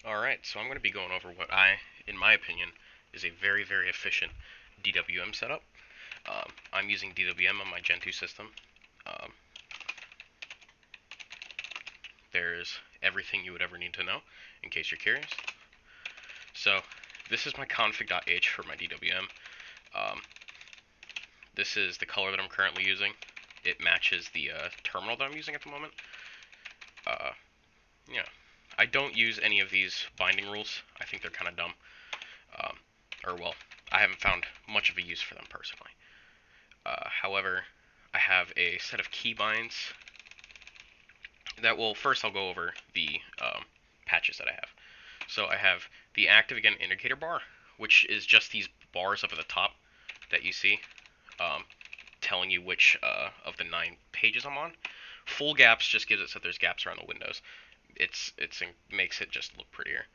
Alright, so I'm going to be going over what in my opinion, is a very, very efficient DWM setup. I'm using DWM on my Gen 2 system. There's everything you would ever need to know, in case you're curious. So, this is my config.h for my DWM. This is the color that I'm currently using. It matches the terminal that I'm using at the moment. Yeah. I don't use any of these binding rules. I think they're kind of dumb. Well, I haven't found much of a use for them personally. However, I have a set of keybinds that will, first I'll go over the patches that I have. So I have the active again indicator bar, which is just these bars up at the top that you see, telling you which of the 9 pages I'm on. Full gaps just gives it so there's gaps around the windows. It makes it just look prettier.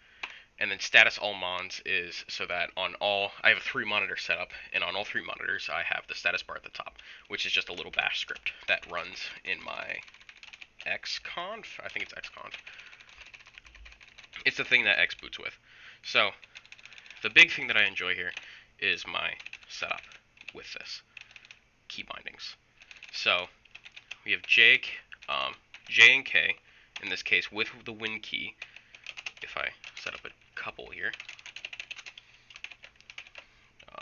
And then status all mons is so that on all, I have a 3 monitor setup, and on all 3 monitors I have the status bar at the top, which is just a little bash script that runs in my xconf. I think it's xconf. It's the thing that X boots with. So the big thing that I enjoy here is my setup with this key bindings. So we have J and K, in this case with the Win key. If I set up a couple here,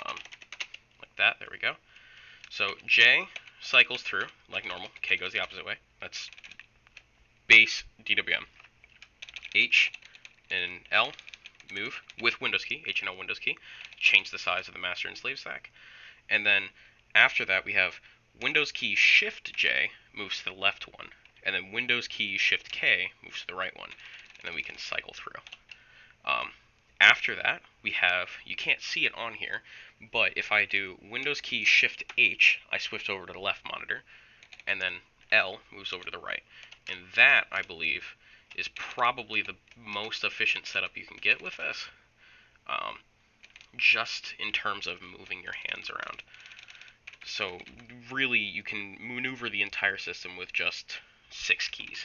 like that, there we go. So J cycles through like normal, K goes the opposite way. That's base DWM. H and L move with Windows key, H and L Windows key, change the size of the master and slave stack. And then after that we have Windows key Shift J moves to the left one, and then Windows key Shift K moves to the right one, and then we can cycle through. After that, we have, you can't see it on here, but if I do Windows key Shift H, I switch over to the left monitor, and then L moves over to the right. And that, I believe, is probably the most efficient setup you can get with this, just in terms of moving your hands around. So really, you can maneuver the entire system with just 6 keys.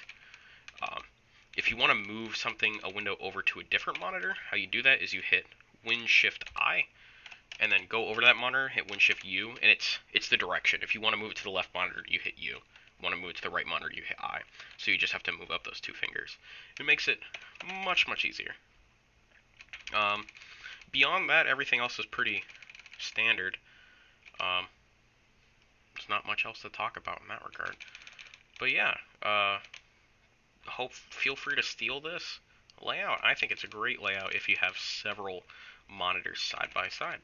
If you want to move a window over to a different monitor, how you do that is you hit Win-Shift-I, and then go over to that monitor, hit Win-Shift-U, and it's the direction. If you want to move it to the left monitor, you hit U. If you want to move it to the right monitor, you hit I. So you just have to move up those 2 fingers. It makes it much, much easier. Beyond that, everything else is pretty standard. There's not much else to talk about in that regard. But yeah, feel free to steal this layout. I think it's a great layout if you have several monitors side by side.